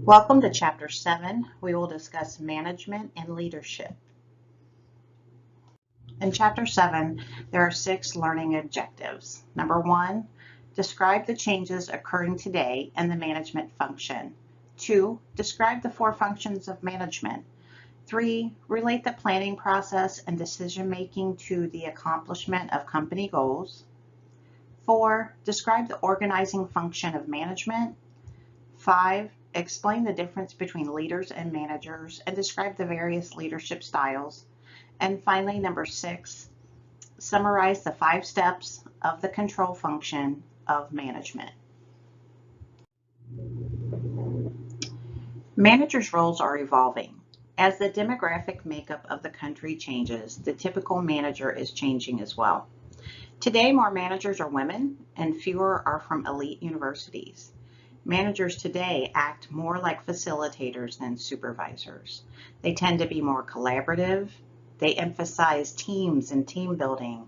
Welcome to Chapter 7. We will discuss management and leadership. In Chapter 7, there are 6 learning objectives. Number 1, describe the changes occurring today in the management function. 2, describe the 4 functions of management. 3, relate the planning process and decision-making to the accomplishment of company goals. 4, describe the organizing function of management. 5, explain the difference between leaders and managers and describe the various leadership styles. And finally, number 6, summarize the 5 steps of the control function of management. Managers' roles are evolving. As the demographic makeup of the country changes, the typical manager is changing as well. Today, more managers are women and fewer are from elite universities. Managers today act more like facilitators than supervisors. They tend to be more collaborative. They emphasize teams and team building,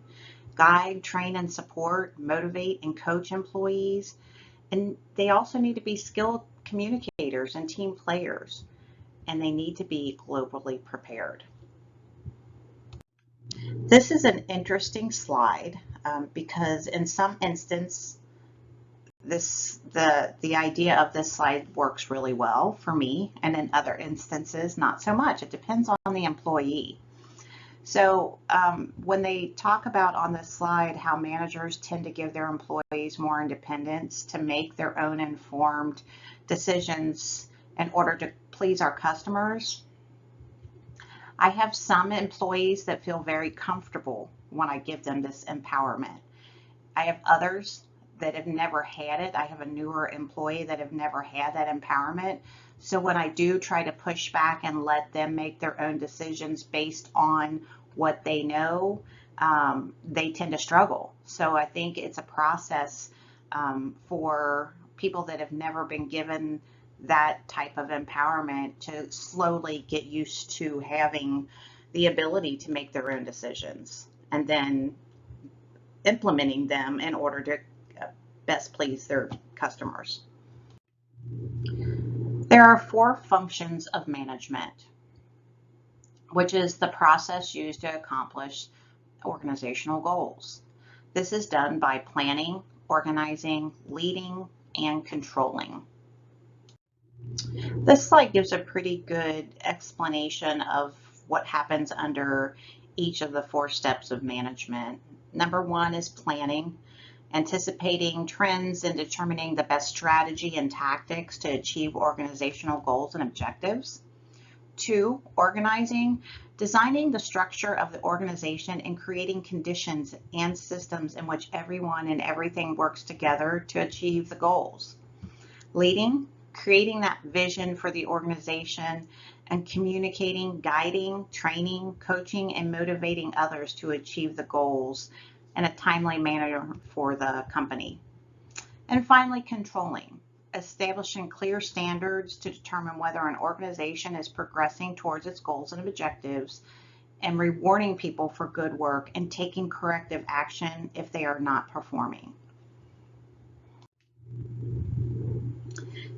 guide, train, and support, motivate, and coach employees. And they also need to be skilled communicators and team players. And they need to be globally prepared. This is an interesting slide because in some instance, the idea of this slide works really well for me, and in other instances, not so much. It depends on the employee. So when they talk about on this slide how managers tend to give their employees more independence to make their own informed decisions in order to please our customers, I have some employees that feel very comfortable when I give them this empowerment. I have others that have never had it. I have a newer employee that have never had that empowerment. So when I do try to push back and let them make their own decisions based on what they know, they tend to struggle. So I think it's a process for people that have never been given that type of empowerment to slowly get used to having the ability to make their own decisions and then implementing them in order to best please their customers. There are 4 functions of management, which is the process used to accomplish organizational goals. This is done by planning, organizing, leading, and controlling. This slide gives a pretty good explanation of what happens under each of the 4 steps of management. Number 1 is planning, anticipating trends and determining the best strategy and tactics to achieve organizational goals and objectives. 2, organizing, designing the structure of the organization and creating conditions and systems in which everyone and everything works together to achieve the goals. Leading, creating that vision for the organization and communicating, guiding, training, coaching, and motivating others to achieve the goals in a timely manner for the company. And finally, controlling, establishing clear standards to determine whether an organization is progressing towards its goals and objectives, and rewarding people for good work and taking corrective action if they are not performing.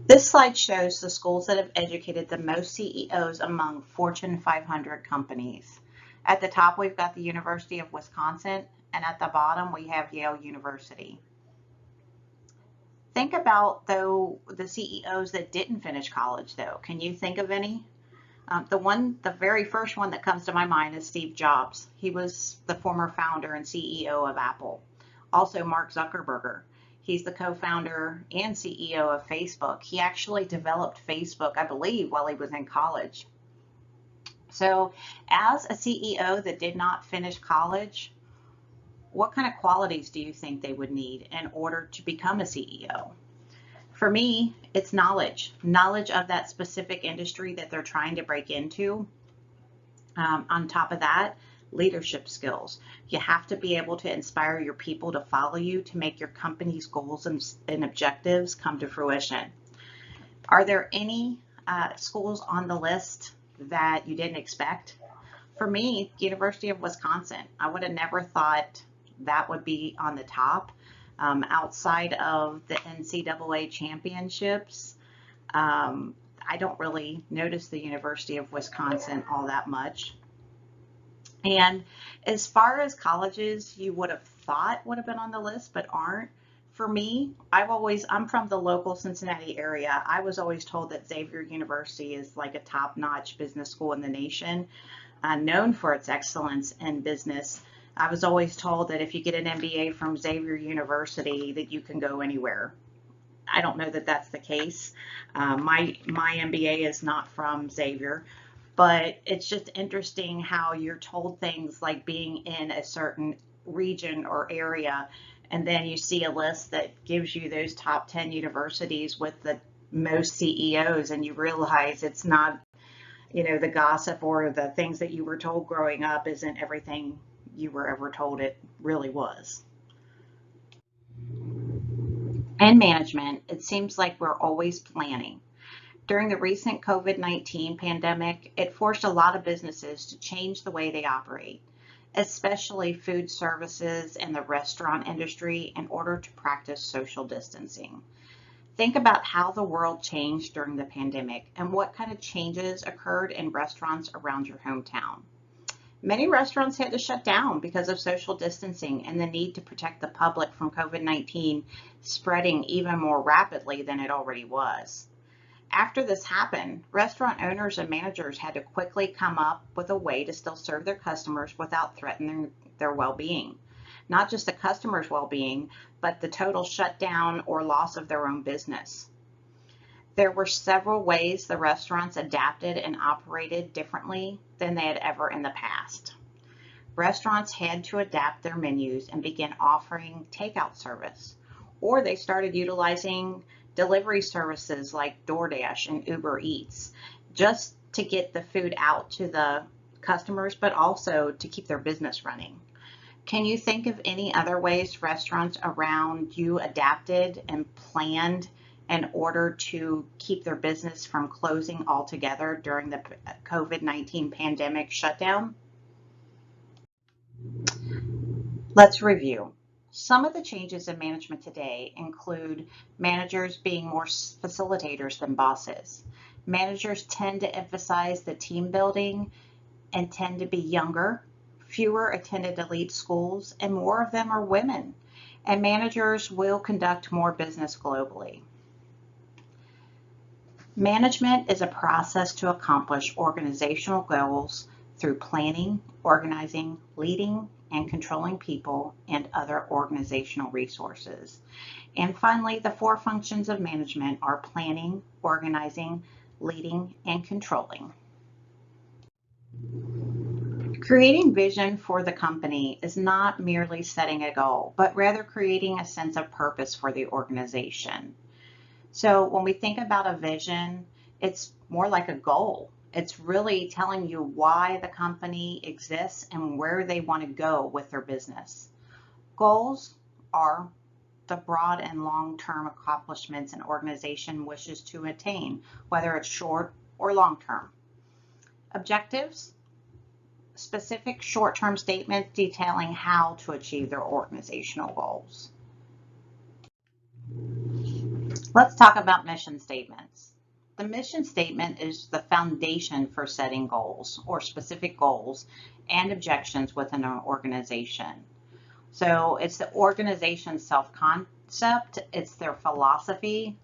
This slide shows the schools that have educated the most CEOs among Fortune 500 companies. At the top, we've got the University of Wisconsin, and at the bottom, we have Yale University. Think about, though, the CEOs that didn't finish college, though. Can you think of any? The very first one that comes to my mind is Steve Jobs. He was the former founder and CEO of Apple. Also, Mark Zuckerberg. He's the co-founder and CEO of Facebook. He actually developed Facebook, I believe, while he was in college. So, as a CEO that did not finish college, what kind of qualities do you think they would need in order to become a CEO? For me, it's knowledge of that specific industry that they're trying to break into. On top of that, leadership skills. You have to be able to inspire your people to follow you to make your company's goals and objectives come to fruition. Are there any schools on the list that you didn't expect? For me, University of Wisconsin. I would have never thought that would be on the top. Outside of the NCAA championships, I don't really notice the University of Wisconsin all that much. And as far as colleges you would have thought would have been on the list but aren't, for me, I'm from the local Cincinnati area. I was always told that Xavier University is like a top-notch business school in the nation, known for its excellence in business. I was always told that if you get an MBA from Xavier University, that you can go anywhere. I don't know that that's the case. My MBA is not from Xavier, but it's just interesting how you're told things like being in a certain region or area, and then you see a list that gives you those top 10 universities with the most CEOs, and you realize it's not, the gossip or the things that you were told growing up isn't everything you were ever told it really was. In management, it seems like we're always planning. During the recent COVID-19 pandemic, it forced a lot of businesses to change the way they operate, especially food services and the restaurant industry, in order to practice social distancing. Think about how the world changed during the pandemic and what kind of changes occurred in restaurants around your hometown. Many restaurants had to shut down because of social distancing and the need to protect the public from COVID-19 spreading even more rapidly than it already was. After this happened, restaurant owners and managers had to quickly come up with a way to still serve their customers without threatening their well-being. Not just the customer's well-being, but the total shutdown or loss of their own business. There were several ways the restaurants adapted and operated differently than they had ever in the past. Restaurants had to adapt their menus and begin offering takeout service, or they started utilizing delivery services like DoorDash and Uber Eats, just to get the food out to the customers, but also to keep their business running. Can you think of any other ways restaurants around you adapted and planned in order to keep their business from closing altogether during the COVID-19 pandemic shutdown? Let's review. Some of the changes in management today include managers being more facilitators than bosses. Managers tend to emphasize the team building and tend to be younger. Fewer attended elite schools, and more of them are women. And managers will conduct more business globally. Management is a process to accomplish organizational goals through planning, organizing, leading, and controlling people and other organizational resources. And finally, the four functions of management are planning, organizing, leading, and controlling. Creating vision for the company is not merely setting a goal, but rather creating a sense of purpose for the organization. So when we think about a vision, it's more like a goal. It's really telling you why the company exists and where they want to go with their business. Goals are the broad and long-term accomplishments an organization wishes to attain, whether it's short or long-term. Objectives, specific short-term statements detailing how to achieve their organizational goals. Let's talk about mission statements. The mission statement is the foundation for setting goals or specific goals and objectives within an organization. So it's the organization's self-concept, it's their philosophy,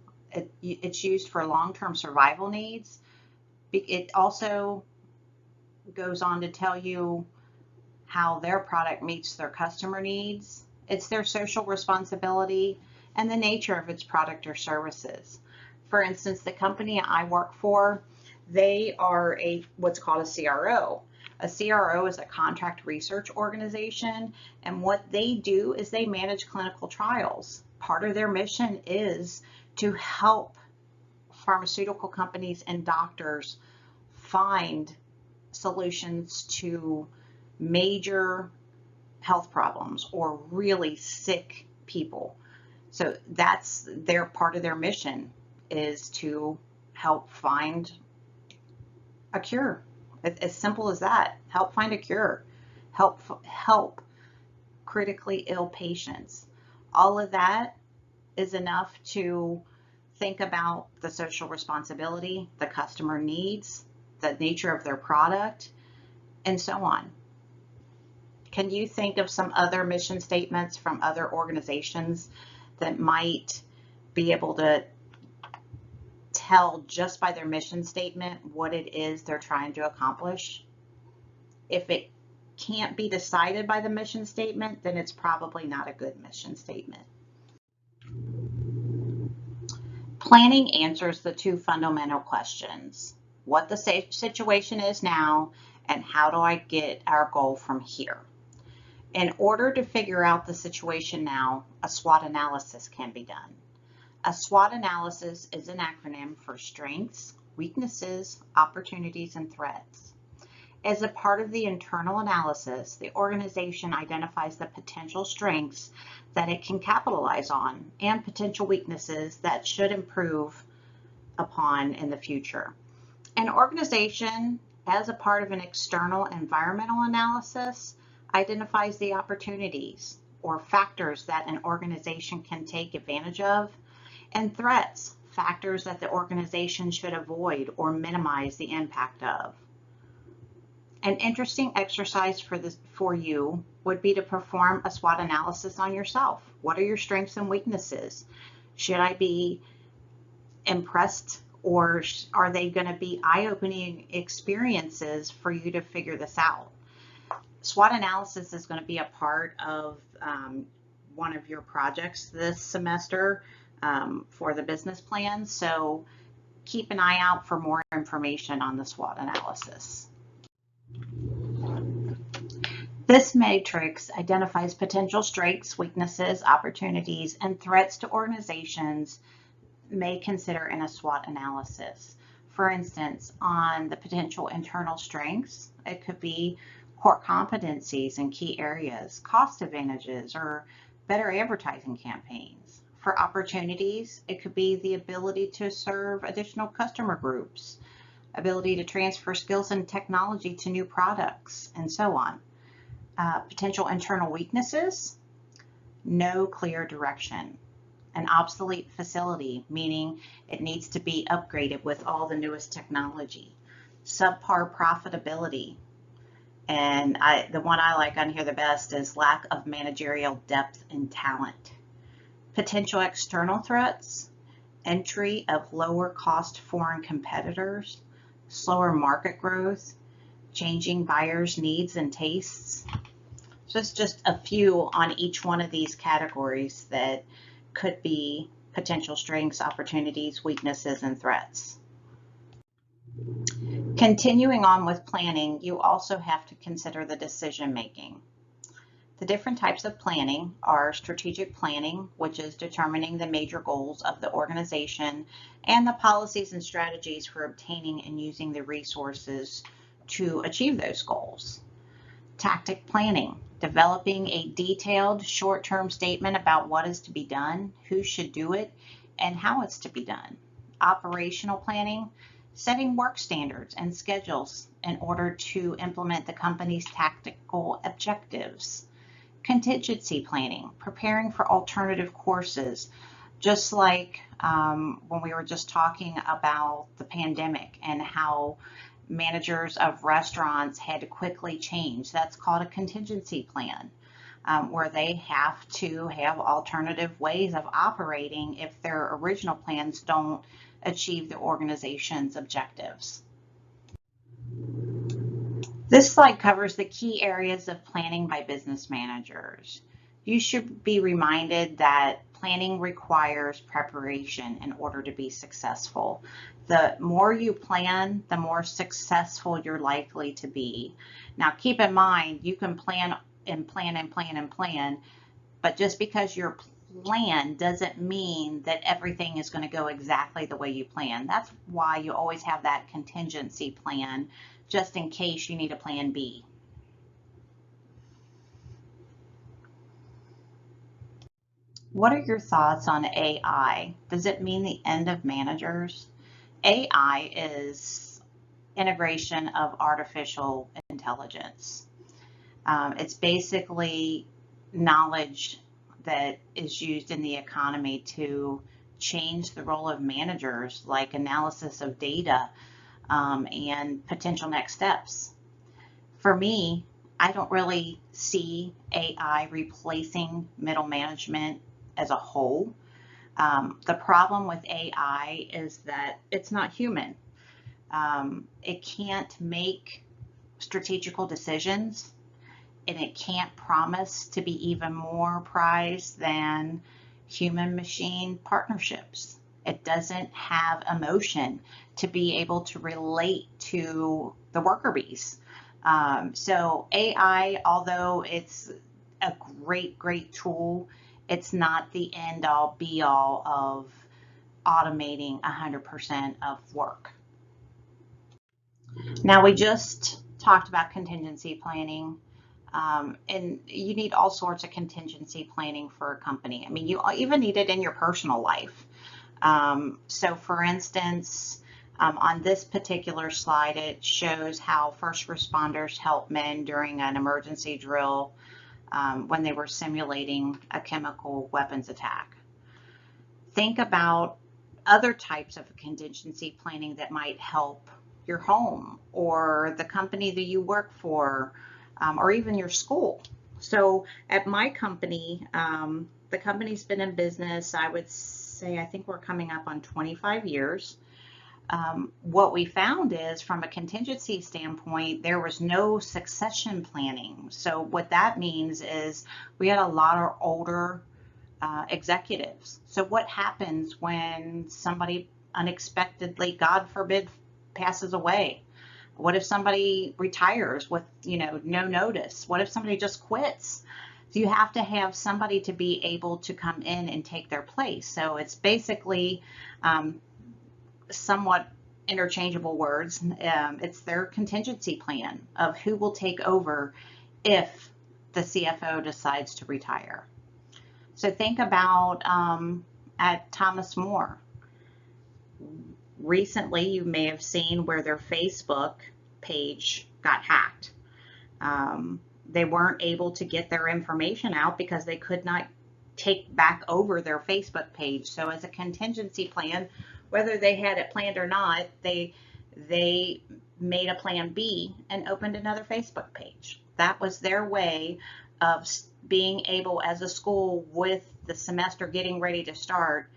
it's used for long-term survival needs. It also goes on to tell you how their product meets their customer needs. It's their social responsibility and the nature of its product or services. For instance, the company I work for, they are what's called a CRO. A CRO is a contract research organization, and what they do is they manage clinical trials. Part of their mission is to help pharmaceutical companies and doctors find solutions to major health problems or really sick people. So that's their part of their mission, is to help find a cure. As simple as that. Help find a cure. Help critically ill patients. All of that is enough to think about the social responsibility, the customer needs, the nature of their product, and so on. Can you think of some other mission statements from other organizations that might be able to tell just by their mission statement what it is they're trying to accomplish? If it can't be decided by the mission statement, then it's probably not a good mission statement. Planning answers the two fundamental questions: what the situation is now, and how do I get our goal from here? In order to figure out the situation now, a SWOT analysis can be done. A SWOT analysis is an acronym for strengths, weaknesses, opportunities, and threats. As a part of the internal analysis, the organization identifies the potential strengths that it can capitalize on and potential weaknesses that should improve upon in the future. An organization, as a part of an external environmental analysis, identifies the opportunities or factors that an organization can take advantage of, and threats, factors that the organization should avoid or minimize the impact of. An interesting exercise for you would be to perform a SWOT analysis on yourself. What are your strengths and weaknesses? Should I be impressed, or are they going to be eye-opening experiences for you to figure this out? SWOT analysis is going to be a part of one of your projects this semester for the business plan, so keep an eye out for more information on the SWOT analysis. This matrix identifies potential strengths, weaknesses, opportunities, and threats to organizations may consider in a SWOT analysis. For instance, on the potential internal strengths, it could be core competencies in key areas, cost advantages, or better advertising campaigns. For opportunities, it could be the ability to serve additional customer groups, ability to transfer skills and technology to new products, and so on. Potential internal weaknesses: no clear direction, an obsolete facility, meaning it needs to be upgraded with all the newest technology, subpar profitability, and the one I like on here the best is lack of managerial depth and talent. Potential external threats: entry of lower cost foreign competitors, slower market growth, changing buyers' needs and tastes. So it's just a few on each one of these categories that could be potential strengths, opportunities, weaknesses, and threats. Continuing on with planning, you also have to consider the decision making. The different types of planning are strategic planning, which is determining the major goals of the organization and the policies and strategies for obtaining and using the resources to achieve those goals. Tactic planning, developing a detailed short-term statement about what is to be done, who should do it, and how it's to be done. Operational planning, setting work standards and schedules in order to implement the company's tactical objectives. Contingency planning, preparing for alternative courses, just like when we were just talking about the pandemic and how managers of restaurants had to quickly change. That's called a contingency plan, where they have to have alternative ways of operating if their original plans don't achieve the organization's objectives. This slide covers the key areas of planning by business managers. You should be reminded that planning requires preparation in order to be successful. The more you plan, the more successful you're likely to be. Now, keep in mind, you can plan and plan and plan and plan, but just because your plan doesn't mean that everything is going to go exactly the way you plan. That's why you always have that contingency plan, just in case you need a plan B. What are your thoughts on AI? Does it mean the end of managers? AI is integration of artificial intelligence. It's basically knowledge that is used in the economy to change the role of managers, like analysis of data and potential next steps. For me, I don't really see AI replacing middle management as a whole. The problem with AI is that it's not human. It can't make strategical decisions, and it can't promise to be even more prized than human-machine partnerships. It doesn't have emotion to be able to relate to the worker bees. So AI, although it's a great tool, it's not the end-all be-all of automating 100% of work. Now, we just talked about contingency planning, and you need all sorts of contingency planning for a company. I mean, you even need it in your personal life. So for instance, on this particular slide, it shows how first responders help men during an emergency drill when they were simulating a chemical weapons attack. Think about other types of contingency planning that might help your home or the company that you work for, or even your school. So at my company, the company's been in business, I would say, I think we're coming up on 25 years. What we found is, from a contingency standpoint, there was no succession planning. So what that means is we had a lot of older executives. So what happens when somebody unexpectedly, God forbid, passes away? What if somebody retires with, no notice? What if somebody just quits? So you have to have somebody to be able to come in and take their place. So it's basically somewhat interchangeable words. It's their contingency plan of who will take over if the CFO decides to retire. So think about at Thomas More. Recently, you may have seen where their Facebook page got hacked. They weren't able to get their information out because they could not take back over their Facebook page. So as a contingency plan, whether they had it planned or not, they made a plan B and opened another Facebook page. That was their way of being able, as a school, with the semester getting ready to start,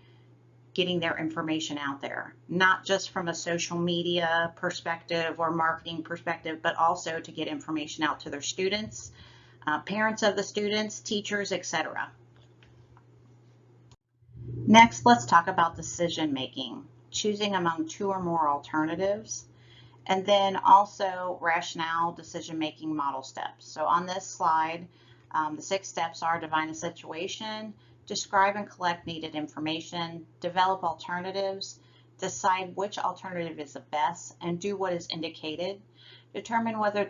getting their information out there, not just from a social media perspective or marketing perspective, but also to get information out to their students, parents of the students, teachers, etc. Next, let's talk about decision making, choosing among two or more alternatives, and then also rationale decision making model steps. So on this slide, the 6 steps are: define a situation, describe and collect needed information, develop alternatives, decide which alternative is the best, and do what is indicated, determine whether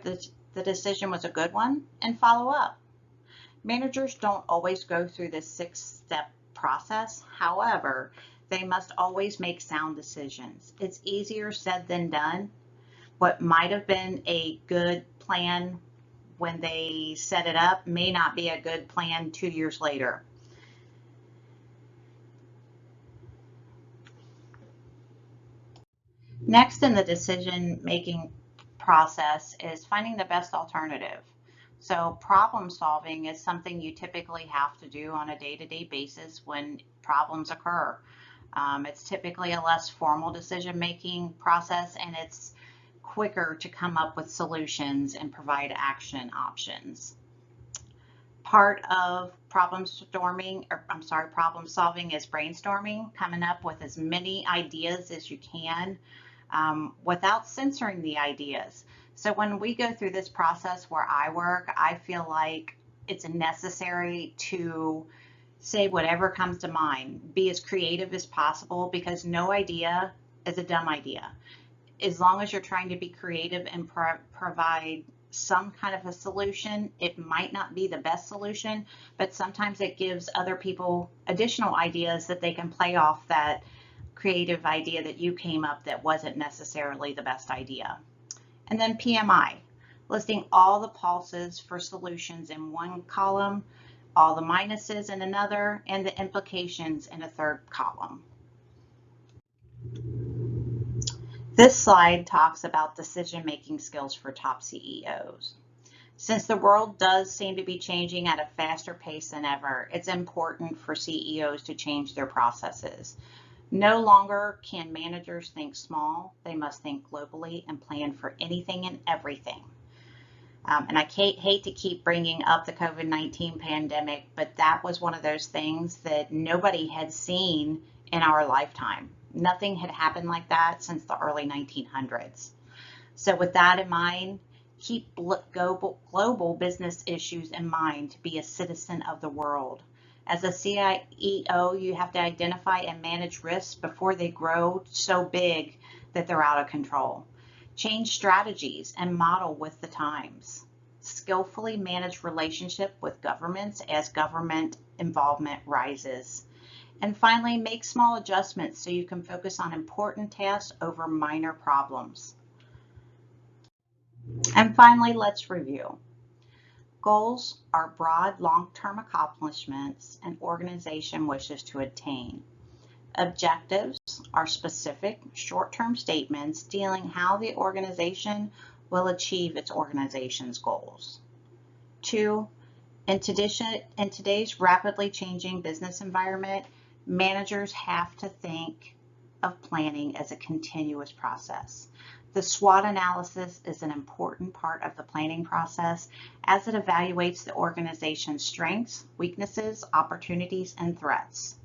the decision was a good one, and follow up. Managers don't always go through this 6-step process. However, they must always make sound decisions. It's easier said than done. What might have been a good plan when they set it up may not be a good plan 2 years later. Next in the decision-making process is finding the best alternative. So problem solving is something you typically have to do on a day-to-day basis when problems occur. It's typically a less formal decision-making process, and it's quicker to come up with solutions and provide action options. Part of problem solving is brainstorming, coming up with as many ideas as you can without censoring the ideas. So when we go through this process where I work, I feel like it's necessary to say whatever comes to mind, be as creative as possible, because no idea is a dumb idea. As long as you're trying to be creative and provide some kind of a solution, it might not be the best solution, but sometimes it gives other people additional ideas that they can play off that creative idea that you came up that wasn't necessarily the best idea. And then PMI, listing all the pulses for solutions in one column, all the minuses in another, and the implications in a third column. This slide talks about decision-making skills for top CEOs. Since the world does seem to be changing at a faster pace than ever, it's important for CEOs to change their processes. No longer can managers think small, they must think globally and plan for anything and everything. And I hate to keep bringing up the COVID-19 pandemic, but that was one of those things that nobody had seen in our lifetime. Nothing had happened like that since the early 1900s. So with that in mind, keep global business issues in mind to be a citizen of the world. As a CEO, you have to identify and manage risks before they grow so big that they're out of control. Change strategies and model with the times. Skillfully manage relationship with governments as government involvement rises. And finally, make small adjustments so you can focus on important tasks over minor problems. And finally, let's review. Goals are broad, long-term accomplishments an organization wishes to attain. Objectives are specific, short-term statements dealing how the organization will achieve its organization's goals. 2, in today's rapidly changing business environment, managers have to think of planning as a continuous process. The SWOT analysis is an important part of the planning process as it evaluates the organization's strengths, weaknesses, opportunities, and threats.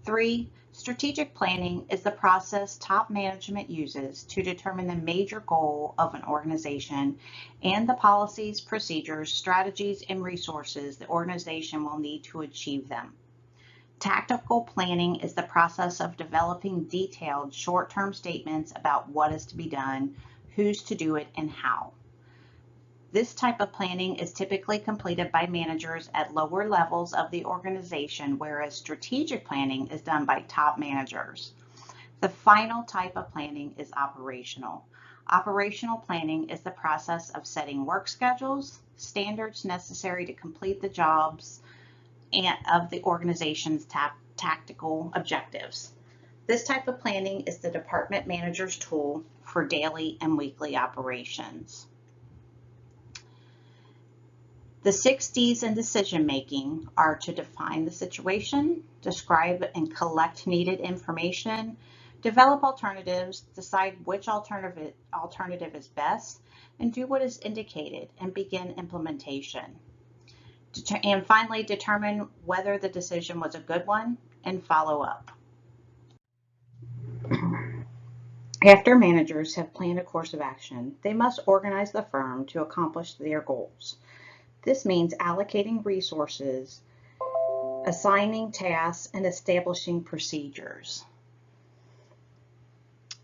3, strategic planning is the process top management uses to determine the major goal of an organization and the policies, procedures, strategies, and resources the organization will need to achieve them. Tactical planning is the process of developing detailed short-term statements about what is to be done, who's to do it, and how. This type of planning is typically completed by managers at lower levels of the organization, whereas strategic planning is done by top managers. The final type of planning is operational. Operational planning is the process of setting work schedules, standards necessary to complete the jobs, and of the organization's tactical objectives. This type of planning is the department manager's tool for daily and weekly operations. The 6Ds in decision making are to define the situation, describe and collect needed information, develop alternatives, decide which alternative is best, and do what is indicated and begin implementation. And finally, determine whether the decision was a good one and follow up. After managers have planned a course of action, they must organize the firm to accomplish their goals. This means allocating resources, assigning tasks, and establishing procedures.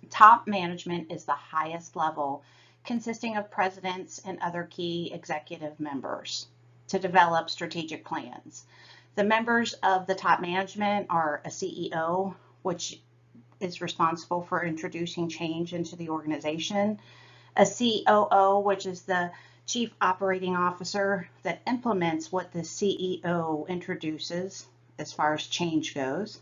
Top management is the highest level, consisting of presidents and other key executive members, to develop strategic plans. The members of the top management are a CEO, which is responsible for introducing change into the organization, a COO, which is the Chief Operating Officer that implements what the CEO introduces as far as change goes,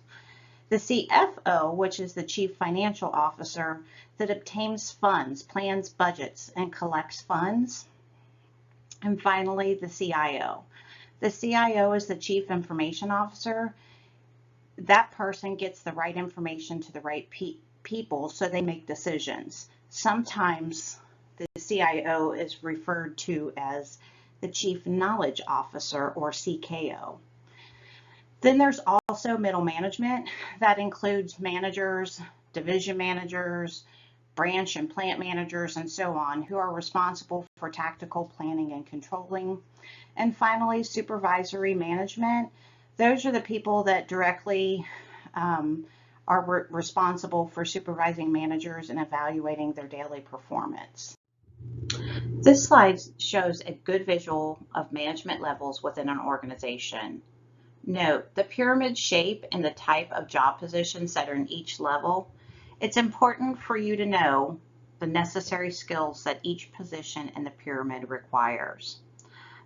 the CFO, which is the Chief Financial Officer that obtains funds, plans budgets, and collects funds. And finally, the CIO. The CIO is the Chief Information Officer. That person gets the right information to the right people so they make decisions. Sometimes the CIO is referred to as the Chief Knowledge Officer, or CKO. Then there's also middle management. That includes managers, division managers, branch and plant managers, and so on, who are responsible for tactical planning and controlling. And finally, supervisory management. Those are the people that directly are responsible for supervising managers and evaluating their daily performance. This slide shows a good visual of management levels within an organization. Note the pyramid shape and the type of job positions that are in each level. It's important for you to know the necessary skills that each position in the pyramid requires.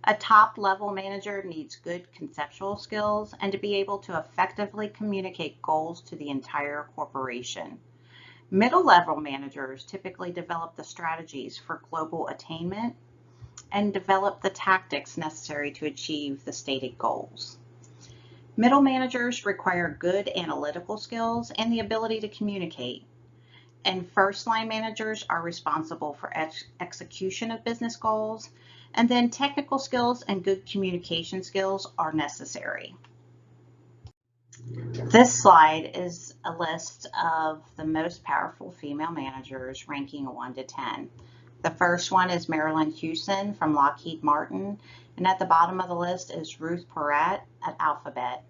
A top-level manager needs good conceptual skills and to be able to effectively communicate goals to the entire corporation. Middle-level managers typically develop the strategies for global attainment and develop the tactics necessary to achieve the stated goals. Middle managers require good analytical skills and the ability to communicate. And first-line managers are responsible for execution of business goals, and then technical skills and good communication skills are necessary. This slide is a list of the most powerful female managers ranking 1 to 10. The first one is Marilyn Houston from Lockheed Martin, and at the bottom of the list is Ruth Porat at Alphabet.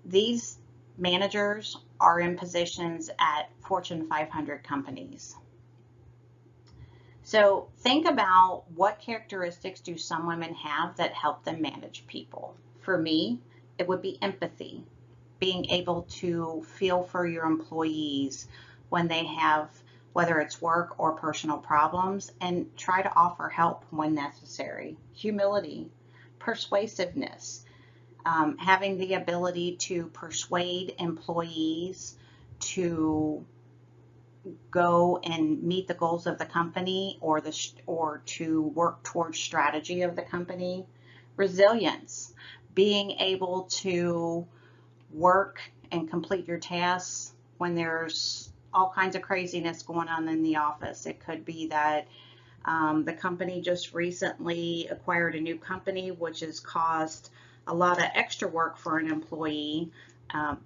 These managers are in positions at Fortune 500 companies. So think about what characteristics do some women have that help them manage people. For me, it would be empathy, being able to feel for your employees when they have, whether it's work or personal problems, and try to offer help when necessary. Humility, persuasiveness, having the ability to persuade employees to go and meet the goals of the company or to work towards strategy of the company. Resilience, being able to work and complete your tasks when there's all kinds of craziness going on in the office. It could be that the company just recently acquired a new company, which has caused a lot of extra work for an employee,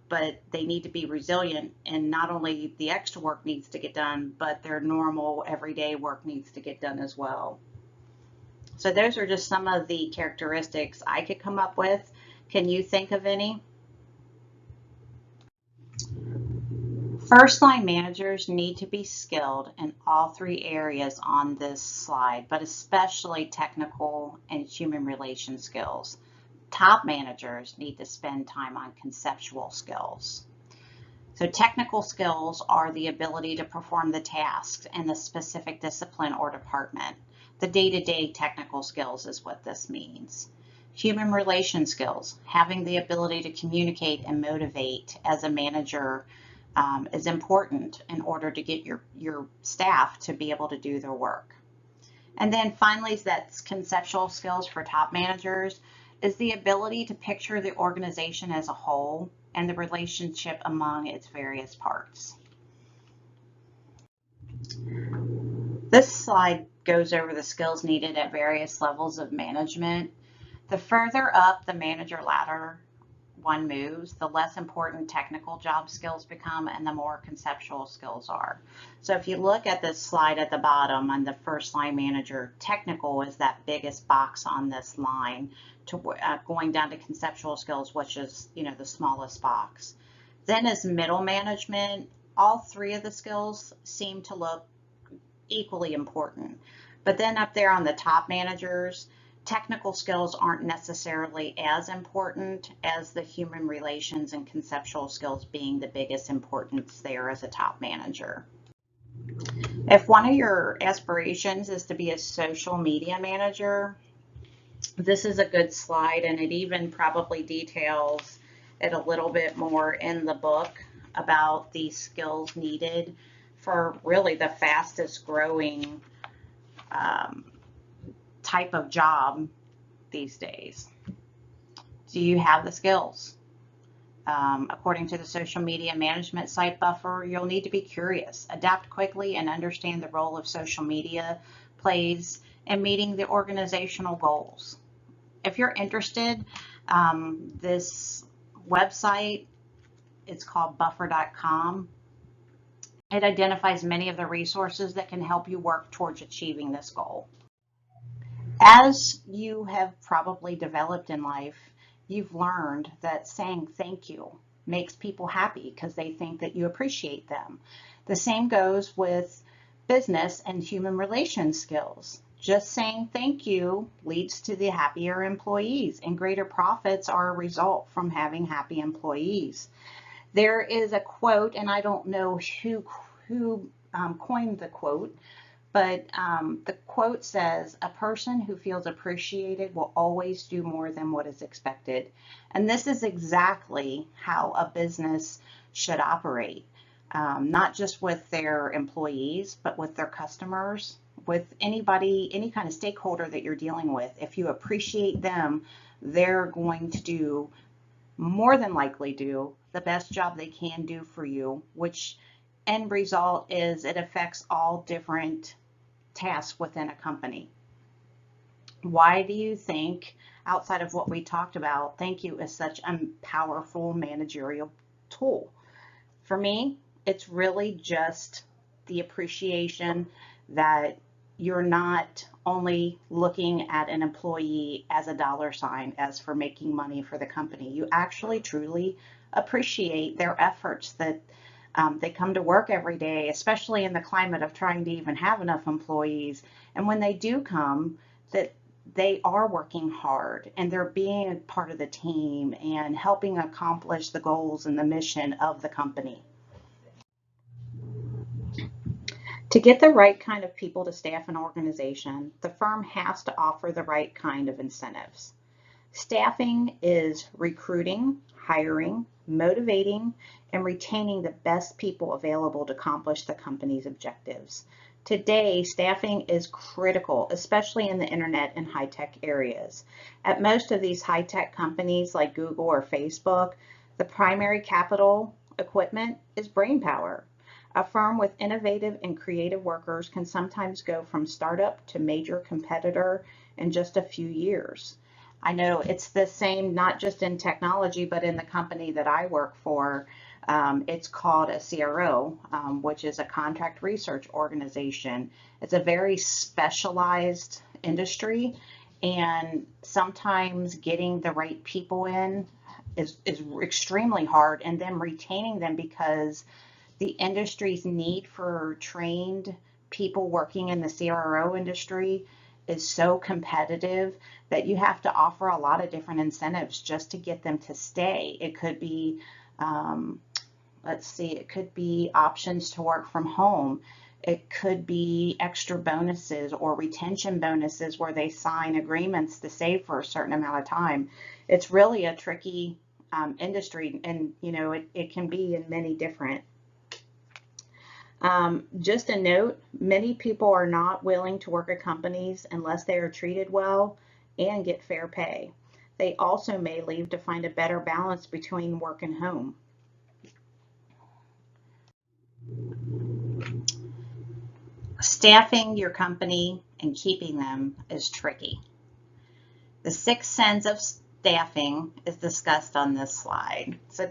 but they need to be resilient, and not only the extra work needs to get done, but their normal everyday work needs to get done as well. So those are just some of the characteristics I could come up with. Can you think of any? First-line managers need to be skilled in all 3 areas on this slide, but especially technical and human relation skills. Top managers need to spend time on conceptual skills. So technical skills are the ability to perform the tasks in the specific discipline or department. The day-to-day technical skills is what this means. Human relation skills, having the ability to communicate and motivate as a manager is important in order to get your staff to be able to do their work. And then finally, that's conceptual skills for top managers, is the ability to picture the organization as a whole and the relationship among its various parts. This slide goes over the skills needed at various levels of management. The further up the manager ladder one moves, the less important technical job skills become and the more conceptual skills are. So if you look at this slide at the bottom on the first line manager, technical is that biggest box on this line, to going down to conceptual skills, which is, the smallest box. Then as middle management, all 3 of the skills seem to look equally important. But then up there on the top managers, technical skills aren't necessarily as important as the human relations and conceptual skills being the biggest importance there as a top manager. If one of your aspirations is to be a social media manager, this is a good slide, and it even probably details it a little bit more in the book about the skills needed for really the fastest growing type of job these days. Do you have the skills? According to the social media management site Buffer, you'll need to be curious, adapt quickly, and understand the role of social media plays in meeting the organizational goals. If you're interested, this website, it's called buffer.com. It identifies many of the resources that can help you work towards achieving this goal. As you have probably developed in life, you've learned that saying thank you makes people happy because they think that you appreciate them. The same goes with business and human relations skills. Just saying thank you leads to the happier employees, and greater profits are a result from having happy employees. There is a quote, and I don't know who coined the quote, but the quote says, "A person who feels appreciated will always do more than what is expected." And this is exactly how a business should operate. not just with their employees, but with their customers, with anybody, any kind of stakeholder that you're dealing with. If you appreciate them, they're going to do, more than likely do, the best job they can do for you, which end result is it affects all different tasks within a company. Why do you think, outside of what we talked about, thank you is such a powerful managerial tool? For me, it's really just the appreciation that you're not only looking at an employee as a dollar sign, as for making money for the company. You actually truly appreciate their efforts, that they come to work every day, especially in the climate of trying to even have enough employees. And when they do come, that they are working hard and they're being a part of the team and helping accomplish the goals and the mission of the company. To get the right kind of people to staff an organization, the firm has to offer the right kind of incentives. Staffing is recruiting, hiring, motivating, and retaining the best people available to accomplish the company's objectives. Today, staffing is critical, especially in the internet and high-tech areas. At most of these high-tech companies like Google or Facebook, the primary capital equipment is brain power. A firm with innovative and creative workers can sometimes go from startup to major competitor in just a few years. I know it's the same, not just in technology, but in the company that I work for. It's called a CRO, which is a contract research organization. It's a very specialized industry, and sometimes getting the right people in is extremely hard, and then retaining them, because the industry's need for trained people working in the CRO industry is so competitive that you have to offer a lot of different incentives just to get them to stay. It could be, it could be options to work from home. It could be extra bonuses or retention bonuses where they sign agreements to stay for a certain amount of time. It's really a tricky industry, and it can be in many different. Just a note, many people are not willing to work at companies unless they are treated well and get fair pay. They also may leave to find a better balance between work and home. Staffing your company and keeping them is tricky. The 6 sense of staffing is discussed on this slide. So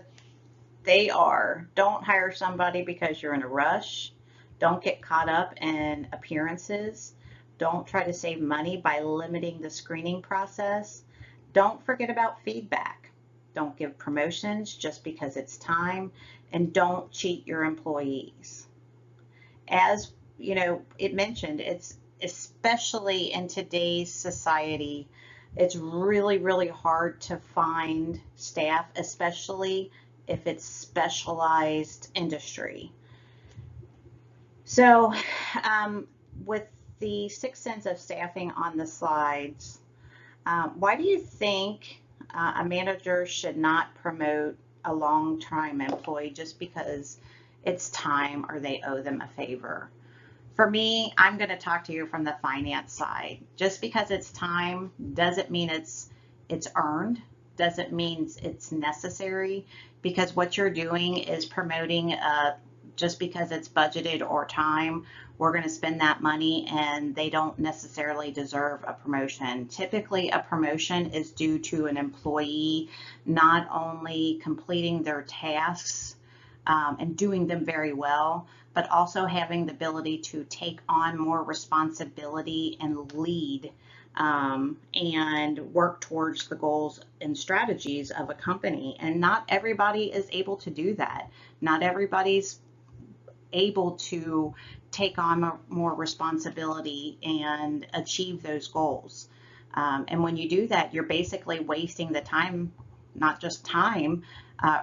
they are: don't hire somebody because you're in a rush. Don't get caught up in appearances. Don't try to save money by limiting the screening process. Don't forget about feedback. Don't give promotions just because it's time. And don't cheat your employees. As it mentioned, it's especially in today's society, it's really, really hard to find staff, especially if it's specialized industry. So with the 6 sense of staffing on the slides, why do you think a manager should not promote a long-time employee just because it's time or they owe them a favor? For me, I'm going to talk to you from the finance side. Just because it's time doesn't mean it's earned, doesn't mean it's necessary, because what you're doing is promoting just because it's budgeted or time, we're going to spend that money, and they don't necessarily deserve a promotion. Typically, a promotion is due to an employee not only completing their tasks and doing them very well, but also having the ability to take on more responsibility and lead and work towards the goals and strategies of a company. And not everybody is able to do that. Not everybody's able to take on more responsibility and achieve those goals. And when you do that, you're basically wasting the time, not just time,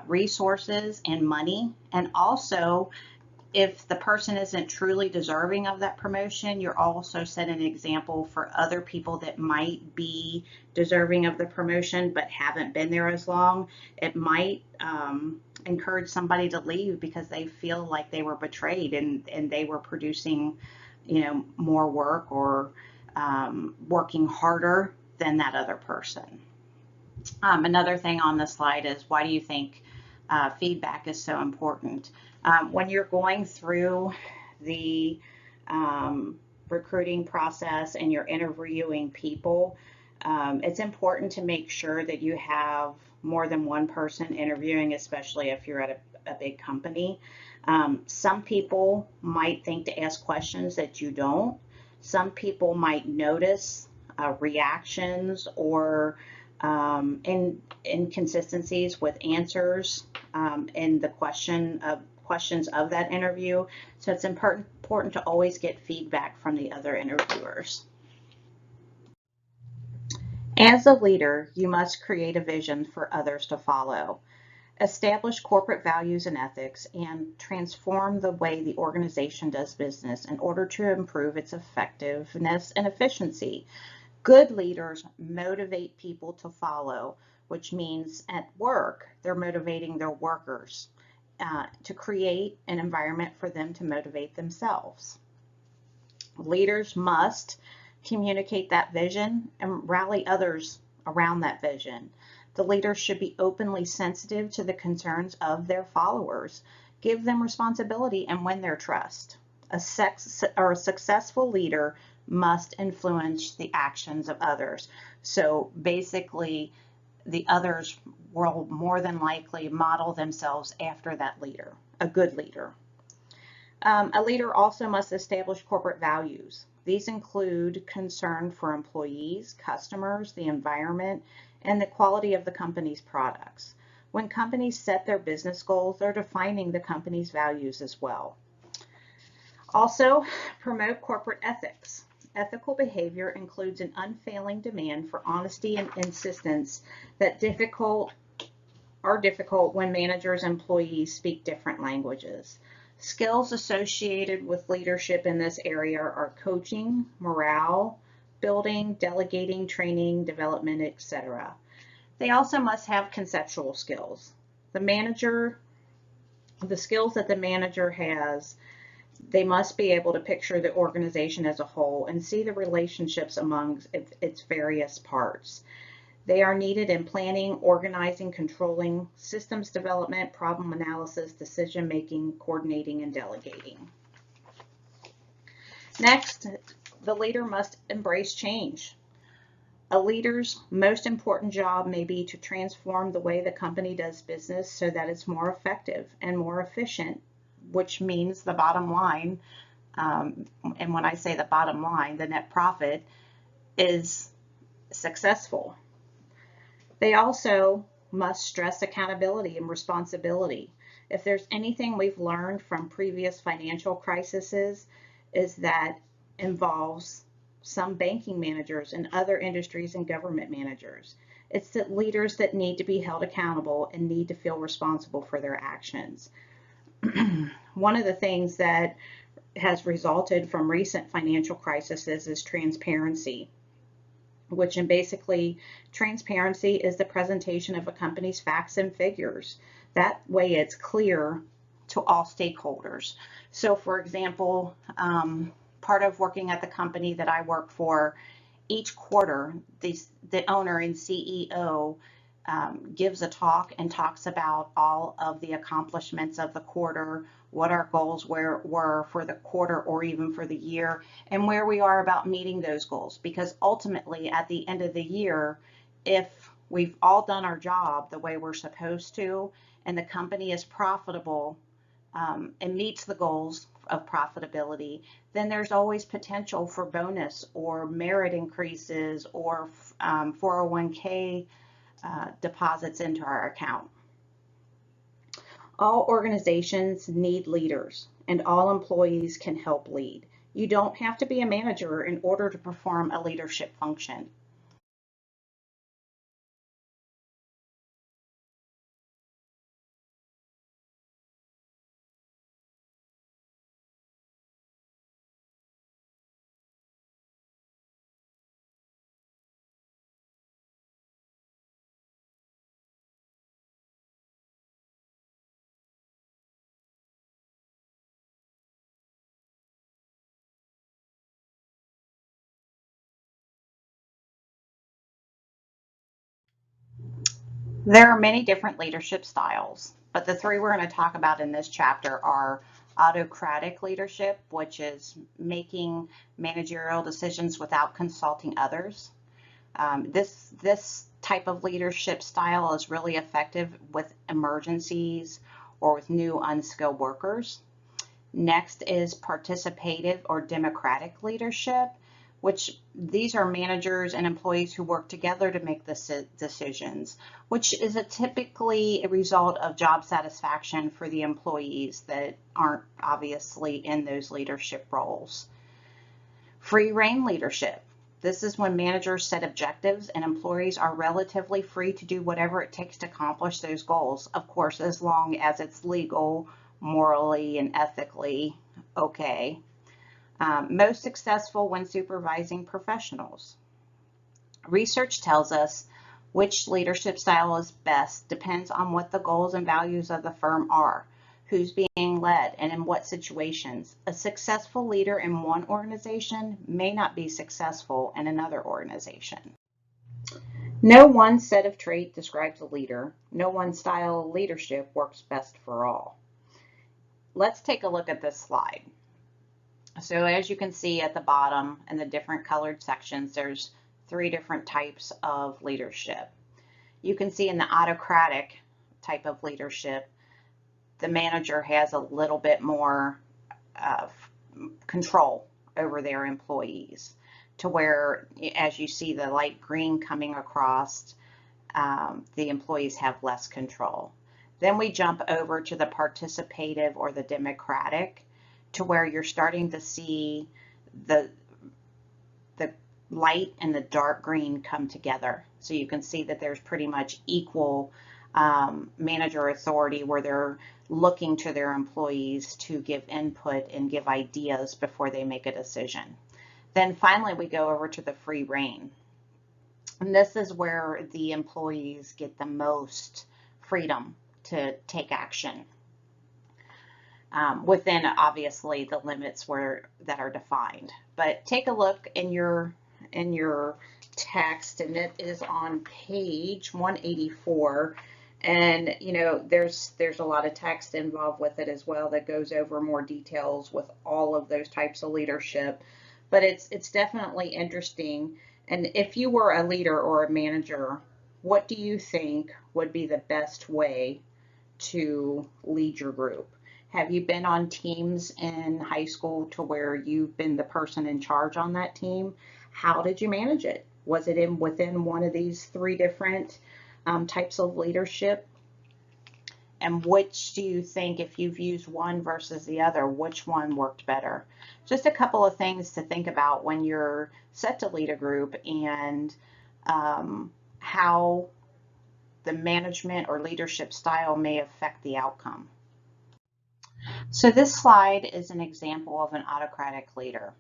resources and money, and also if the person isn't truly deserving of that promotion, you're also setting an example for other people that might be deserving of the promotion but haven't been there as long. It might encourage somebody to leave because they feel like they were betrayed and they were producing, more work or working harder than that other person. Another thing on the slide is, why do you think feedback is so important? When you're going through the recruiting process and you're interviewing people, it's important to make sure that you have more than one person interviewing, especially if you're at a big company. Some people might think to ask questions that you don't. Some people might notice reactions or inconsistencies with answers in the questions of that interview. So it's important to always get feedback from the other interviewers. As a leader, you must create a vision for others to follow, establish corporate values and ethics, and transform the way the organization does business in order to improve its effectiveness and efficiency. Good leaders motivate people to follow, which means at work, they're motivating their workers to create an environment for them to motivate themselves. Leaders must communicate that vision and rally others around that vision. The leaders should be openly sensitive to the concerns of their followers, give them responsibility, and win their trust. A successful leader must influence the actions of others. So basically, the others will more than likely model themselves after that leader, a good leader. A leader also must establish corporate values. These include concern for employees, customers, the environment, and the quality of the company's products. When companies set their business goals, they're defining the company's values as well. Also, promote corporate ethics. Ethical behavior includes an unfailing demand for honesty and insistence that are difficult when managers and employees speak different languages. Skills associated with leadership in this area are coaching, morale, building, delegating, training, development, etc. They also must have conceptual skills. The skills that the manager has, they must be able to picture the organization as a whole and see the relationships among its various parts. They are needed in planning, organizing, controlling, systems development, problem analysis, decision making, coordinating, and delegating. Next, the leader must embrace change. A leader's most important job may be to transform the way the company does business so that it's more effective and more efficient, which means the bottom line, and when I say the bottom line, the net profit is successful. They also must stress accountability and responsibility. If there's anything we've learned from previous financial crises, is that involves some banking managers and other industries and government managers. It's the leaders that need to be held accountable and need to feel responsible for their actions. One of the things that has resulted from recent financial crises is transparency, which basically transparency is the presentation of a company's facts and figures. That way it's clear to all stakeholders. So for example, part of working at the company that I work for, each quarter, the owner and CEO gives a talk and talks about all of the accomplishments of the quarter, what our goals were for the quarter or even for the year, and where we are about meeting those goals. Because ultimately, at the end of the year, if we've all done our job the way we're supposed to, and the company is profitable and meets the goals of profitability, then there's always potential for bonus or merit increases or 401k deposits into our account. All organizations need leaders, and all employees can help lead. You don't have to be a manager in order to perform a leadership function. There are many different leadership styles, but the three we're going to talk about in this chapter are autocratic leadership, which is making managerial decisions without consulting others. This type of leadership style is really effective with emergencies or with new unskilled workers. Next is participative or democratic leadership, which these are managers and employees who work together to make the decisions, which is typically a result of job satisfaction for the employees that aren't obviously in those leadership roles. Free rein leadership. This is when managers set objectives and employees are relatively free to do whatever it takes to accomplish those goals, of course, as long as it's legal, morally, and ethically okay. Most successful when supervising professionals. Research tells us which leadership style is best depends on what the goals and values of the firm are, who's being led, and in what situations. A successful leader in one organization may not be successful in another organization. No one set of traits describes a leader. No one style of leadership works best for all. Let's take a look at this slide. So as you can see at the bottom in the different colored sections, there's three different types of leadership. You can see in the autocratic type of leadership, the manager has a little bit more control over their employees, to where, as you see the light green coming across, the employees have less control. Then we jump over to the participative or the democratic, to where you're starting to see the light and the dark green come together. So you can see that there's pretty much equal manager authority, where they're looking to their employees to give input and give ideas before they make a decision. Then finally we go over to the free rein. And this is where the employees get the most freedom to take action. Within obviously the limits that are defined. But take a look in your text, and it is on page 184. And there's a lot of text involved with it as well that goes over more details with all of those types of leadership. But it's definitely interesting. And if you were a leader or a manager, what do you think would be the best way to lead your group? Have you been on teams in high school to where you've been the person in charge on that team? How did you manage it? Was it within one of these three different types of leadership? And which do you think, if you've used one versus the other, which one worked better? Just a couple of things to think about when you're set to lead a group, and how the management or leadership style may affect the outcome. So this slide is an example of an autocratic leader.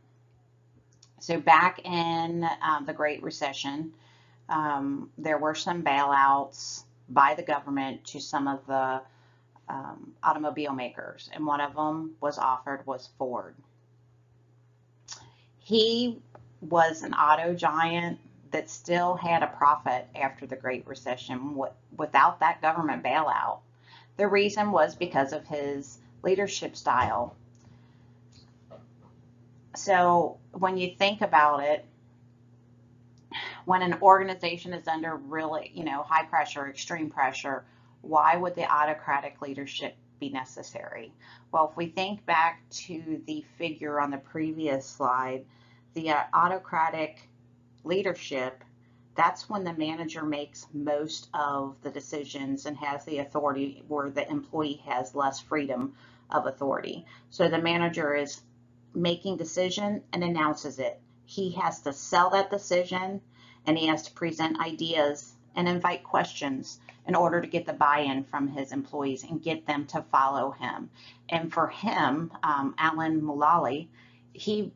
So back in the Great Recession, there were some bailouts by the government to some of the automobile makers, and one of them was Ford. He was an auto giant that still had a profit after the Great Recession without that government bailout. The reason was because of his leadership style. So when you think about it, when an organization is under really, high pressure, extreme pressure, why would the autocratic leadership be necessary? Well, if we think back to the figure on the previous slide, the autocratic leadership, that's when the manager makes most of the decisions and has the authority, where the employee has less freedom of authority. So the manager is making decision and announces it. He has to sell that decision, and he has to present ideas and invite questions in order to get the buy-in from his employees and get them to follow him. And for him, Alan Mulally, he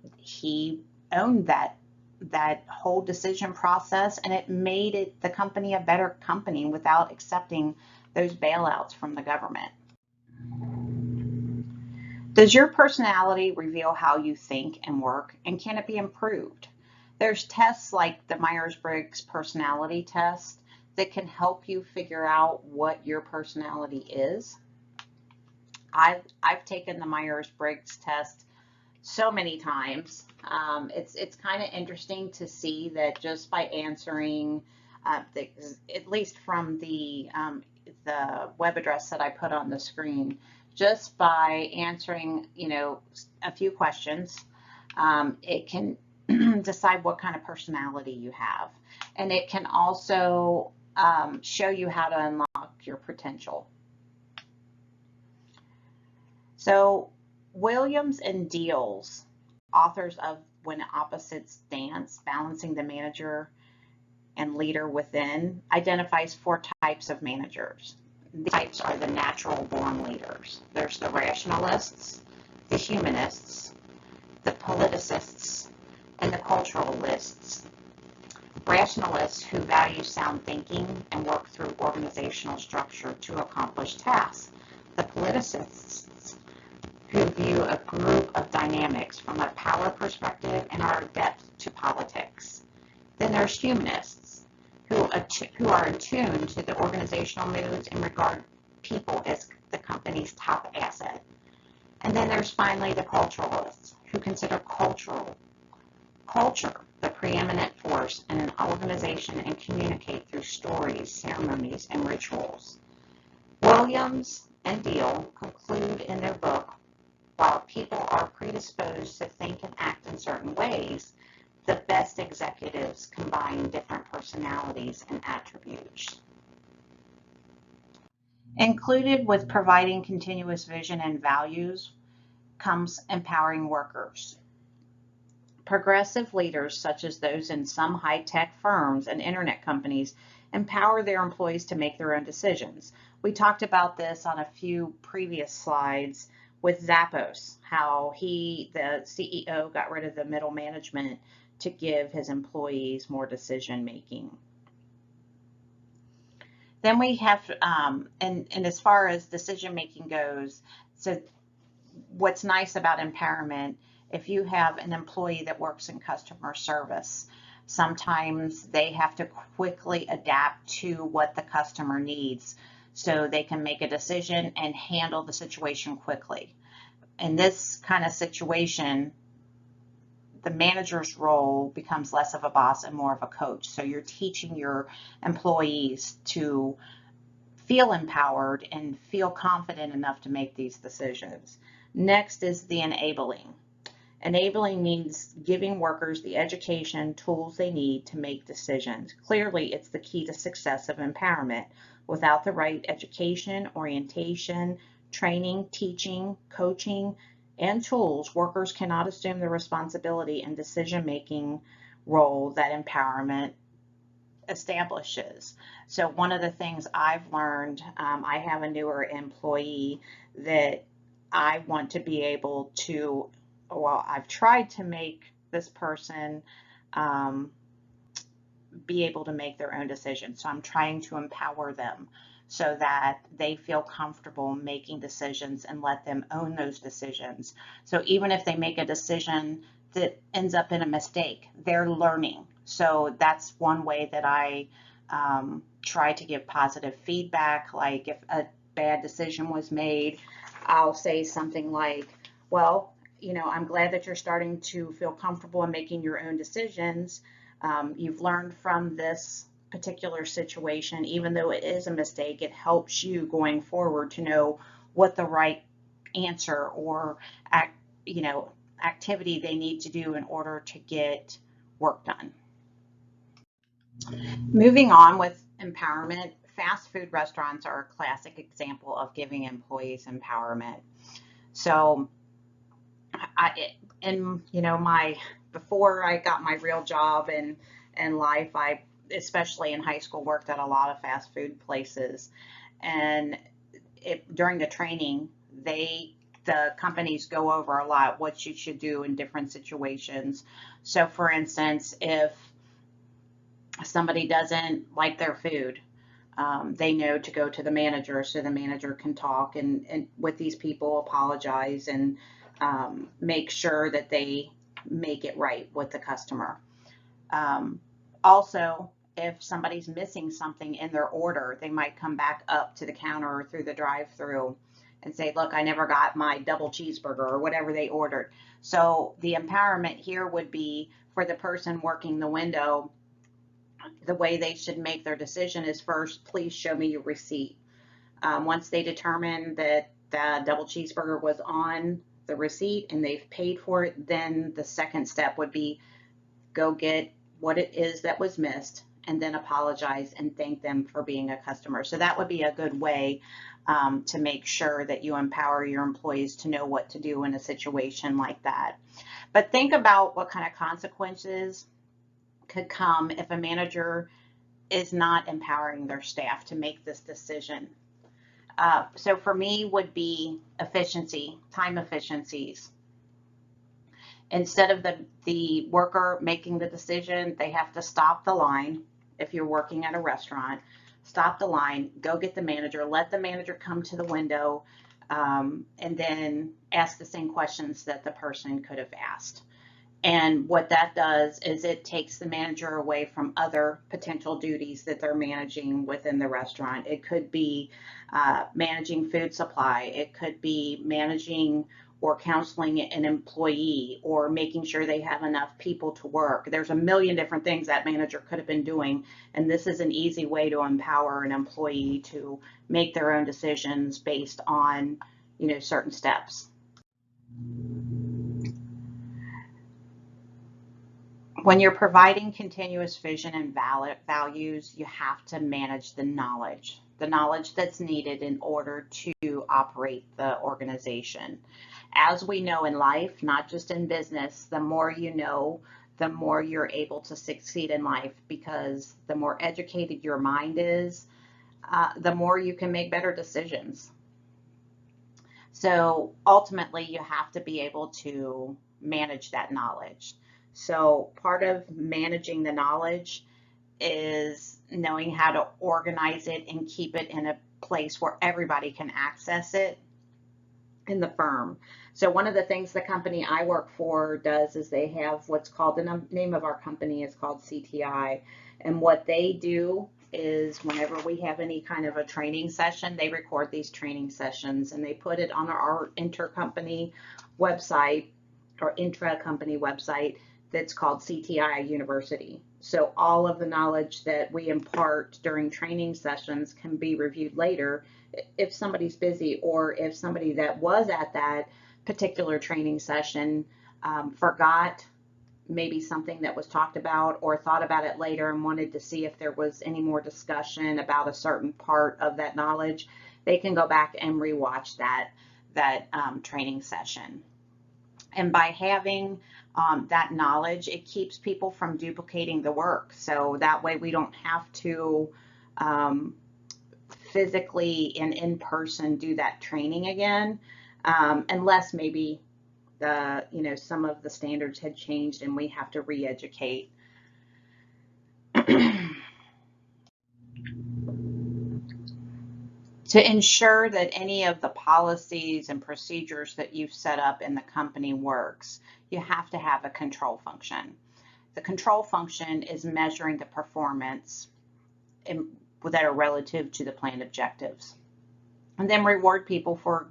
owned that whole decision process, and it made the company a better company without accepting those bailouts from the government. Does your personality reveal how you think and work, and can it be improved? There's tests like the Myers-Briggs personality test that can help you figure out what your personality is. I've taken the Myers-Briggs test so many times. It's kind of interesting to see that just by answering, at least from the web address that I put on the screen, just by answering, a few questions, it can decide what kind of personality you have. And it can also show you how to unlock your potential. So Williams and Deals, authors of When Opposites Dance, Balancing the Manager and Leader Within, identifies 4 types of managers. These types are the natural born leaders. There's the rationalists, the humanists, the politicists, and the culturalists. Rationalists who value sound thinking and work through organizational structure to accomplish tasks. The politicists who view a group of dynamics from a power perspective and are adept to politics. Then there's humanists who are attuned to the organizational moods and regard people as the company's top asset. And then there's finally the culturalists who consider culture the preeminent force in an organization and communicate through stories, ceremonies, and rituals. Williams and Deal conclude in their book, while people are predisposed to think and act in certain ways, the best executives combine different personalities and attributes. Included with providing continuous vision and values comes empowering workers. Progressive leaders, such as those in some high-tech firms and internet companies, empower their employees to make their own decisions. We talked about this on a few previous slides with Zappos, how the CEO, got rid of the middle management to give his employees more decision making. Then we have, and as far as decision making goes, so what's nice about empowerment, if you have an employee that works in customer service, sometimes they have to quickly adapt to what the customer needs so they can make a decision and handle the situation quickly. In this kind of situation, the manager's role becomes less of a boss and more of a coach. So you're teaching your employees to feel empowered and feel confident enough to make these decisions. Next is the enabling. Enabling means giving workers the education, tools they need to make decisions. Clearly, it's the key to success of empowerment. Without the right education, orientation, training, teaching, coaching, and tools, workers cannot assume the responsibility and decision-making role that empowerment establishes. So one of the things I've learned, I have a newer employee that I want to be able to, well, I've tried to make this person be able to make their own decisions. So I'm trying to empower them so that they feel comfortable making decisions and let them own those decisions. So even if they make a decision that ends up in a mistake, they're learning. So that's one way that I try to give positive feedback. Like if a bad decision was made, I'll say something like, well, I'm glad that you're starting to feel comfortable in making your own decisions. You've learned from this particular situation, even though it is a mistake, it helps you going forward to know what the right answer or activity they need to do in order to get work done. Moving on with empowerment, fast food restaurants are a classic example of giving employees empowerment. So before I got my real job in life, I, especially in high school, worked at a lot of fast food places. And during the training, the companies go over a lot what you should do in different situations. So for instance, if somebody doesn't like their food, they know to go to the manager so the manager can talk and with these people, apologize and make sure that they make it right with the customer. Also, if somebody's missing something in their order, they might come back up to the counter or through the drive-through and say, look, I never got my double cheeseburger or whatever they ordered. So the empowerment here would be for the person working the window. The way they should make their decision is first, please show me your receipt. Once they determine that the double cheeseburger was on the receipt and they've paid for it, then the second step would be go get what it is that was missed and then apologize and thank them for being a customer. So that would be a good way to make sure that you empower your employees to know what to do in a situation like that. But think about what kind of consequences could come if a manager is not empowering their staff to make this decision. So for me would be efficiency, time efficiencies. Instead of the worker making the decision, they have to stop the line. If you're working at a restaurant, stop the line, go get the manager, let the manager come to the window, and then ask the same questions that the person could have asked. And what that does is it takes the manager away from other potential duties that they're managing within the restaurant. It could be managing food supply. It could be managing or counseling an employee or making sure they have enough people to work. There's a million different things that manager could have been doing. And this is an easy way to empower an employee to make their own decisions based on, certain steps. When you're providing continuous vision and values, you have to manage the knowledge that's needed in order to operate the organization. As we know in life, not just in business, the more you know, the more you're able to succeed in life, because the more educated your mind is, the more you can make better decisions. So ultimately, you have to be able to manage that knowledge. So part of managing the knowledge is knowing how to organize it and keep it in a place where everybody can access it in the firm. So one of the things the company I work for does is they have what's called, the name of our company is called CTI. And what they do is whenever we have any kind of a training session, they record these training sessions and they put it on our intercompany website or intra-company website that's called CTI University. So all of the knowledge that we impart during training sessions can be reviewed later if somebody's busy, or if somebody that was at that particular training session forgot maybe something that was talked about or thought about it later and wanted to see if there was any more discussion about a certain part of that knowledge, they can go back and rewatch that training session. And by having that knowledge, it keeps people from duplicating the work. So that way we don't have to physically and in person do that training again, unless maybe some of the standards had changed and we have to re-educate. To ensure that any of the policies and procedures that you've set up in the company works, you have to have a control function. The control function is measuring the performance that are relative to the planned objectives. And then reward people for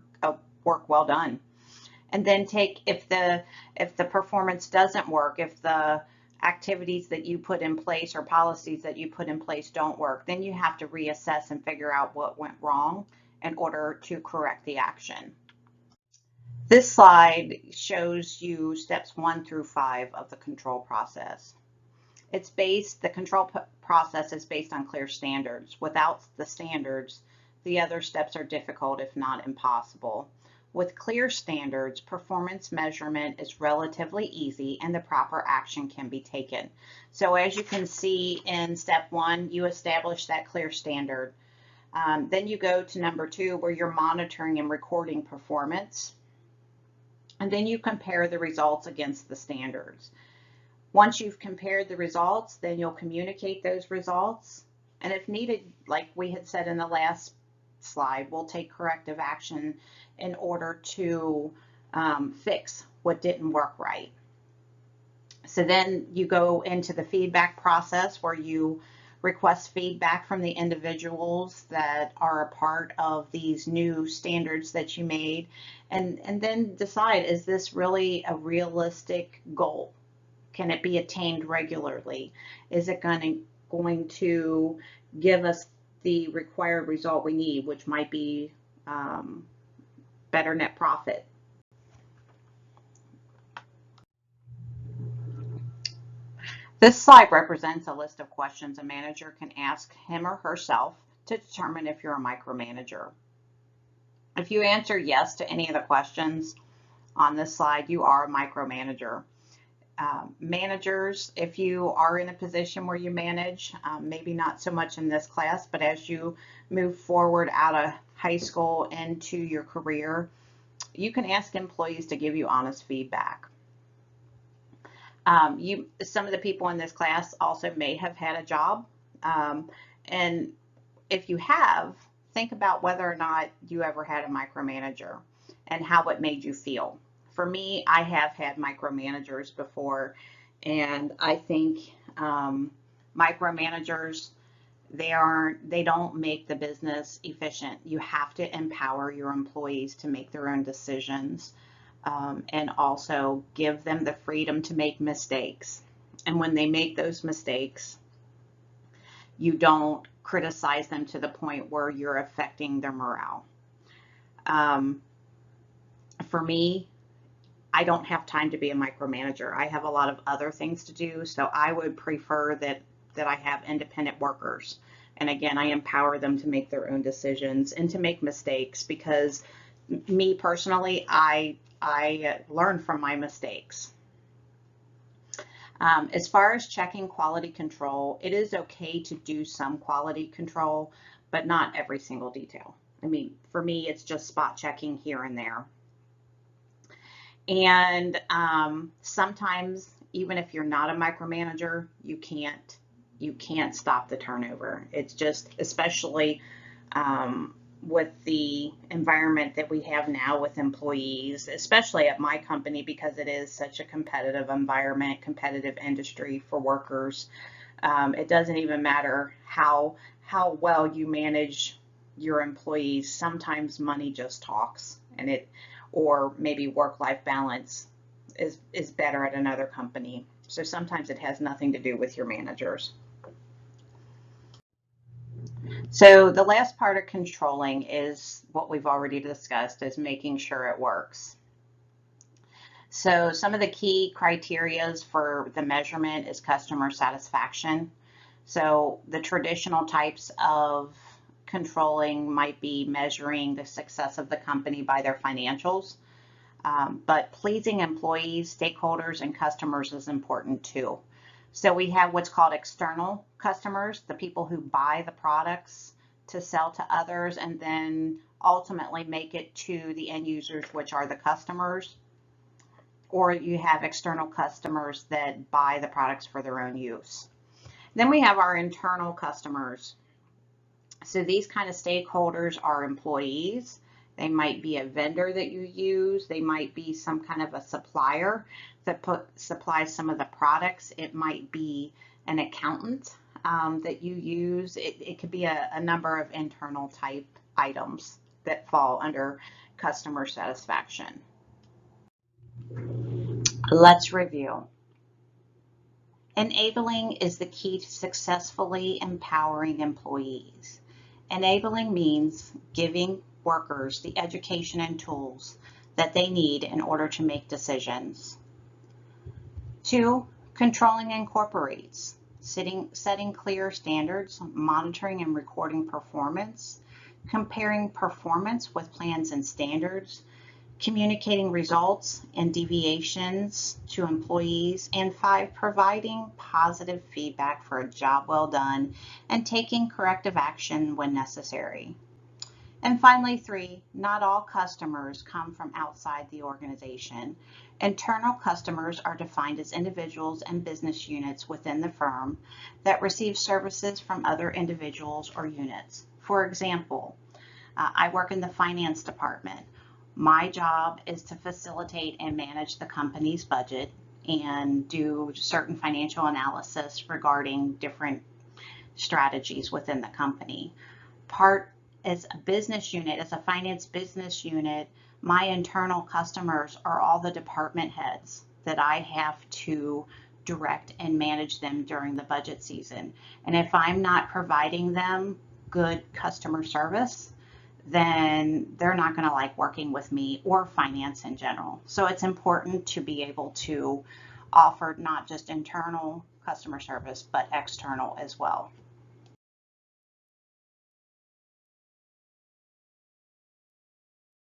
work well done. And then if the performance doesn't work, if the activities that you put in place or policies that you put in place don't work, then you have to reassess and figure out what went wrong in order to correct the action. This slide shows you steps 1 through 5 of the control process. The control process is based on clear standards. Without the standards, the other steps are difficult, if not impossible. With clear standards, performance measurement is relatively easy and the proper action can be taken. So as you can see in step 1, you establish that clear standard. Then you go to number 2, where you're monitoring and recording performance. And then you compare the results against the standards. Once you've compared the results, then you'll communicate those results. And if needed, like we had said in the last slide, we'll take corrective action in order to fix what didn't work right. So then you go into the feedback process where you request feedback from the individuals that are a part of these new standards that you made, and then decide, is this really a realistic goal? Can it be attained regularly? Is it going to give us the required result we need, which might be better net profit? This slide represents a list of questions a manager can ask him or herself to determine if you're a micromanager. If you answer yes to any of the questions on this slide, you are a micromanager. Managers, if you are in a position where you manage, maybe not so much in this class, but as you move forward out of high school into your career, you can ask employees to give you honest feedback. Some of the people in this class also may have had a job, and if you have, think about whether or not you ever had a micromanager and how it made you feel. For me, I have had micromanagers before, and I think micromanagers, they don't make the business efficient. You have to empower your employees to make their own decisions, and also give them the freedom to make mistakes. And when they make those mistakes, you don't criticize them to the point where you're affecting their morale. For me, I don't have time to be a micromanager. I have a lot of other things to do, so I would prefer that I have independent workers. And again, I empower them to make their own decisions and to make mistakes, because me personally, I learn from my mistakes. As far as checking quality control, it is okay to do some quality control, but not every single detail. I mean, for me, it's just spot checking here and there. And sometimes, even if you're not a micromanager, you can't stop the turnover. It's just, especially with the environment that we have now with employees, especially at my company, because it is such a competitive environment, competitive industry for workers. It doesn't even matter how well you manage your employees. Sometimes money just talks, or maybe work-life balance is better at another company. So sometimes it has nothing to do with your managers. So the last part of controlling is what we've already discussed, is making sure it works. So some of the key criterias for the measurement is customer satisfaction. So the traditional types of controlling might be measuring the success of the company by their financials, but pleasing employees, stakeholders, and customers is important too. So we have what's called external customers, the people who buy the products to sell to others and then ultimately make it to the end users, which are the customers. Or you have external customers that buy the products for their own use. Then we have our internal customers. So these kind of stakeholders are employees. They might be a vendor that you use. They might be some kind of a supplier that supplies some of the products. It might be an accountant that you use. It could be a number of internal type items that fall under customer satisfaction. Let's review. Enabling is the key to successfully empowering employees. Enabling means giving workers the education and tools that they need in order to make decisions. 2, controlling incorporates setting clear standards, monitoring and recording performance, comparing performance with plans and standards, communicating results and deviations to employees, and 5, providing positive feedback for a job well done and taking corrective action when necessary. And finally, 3, not all customers come from outside the organization. Internal customers are defined as individuals and business units within the firm that receive services from other individuals or units. For example, I work in the finance department. My job is to facilitate and manage the company's budget and do certain financial analysis regarding different strategies within the company. Part as a business unit, as a finance business unit, my internal customers are all the department heads that I have to direct and manage them during the budget season. And if I'm not providing them good customer service, then they're not going to like working with me or finance in general. So it's important to be able to offer not just internal customer service, but external as well.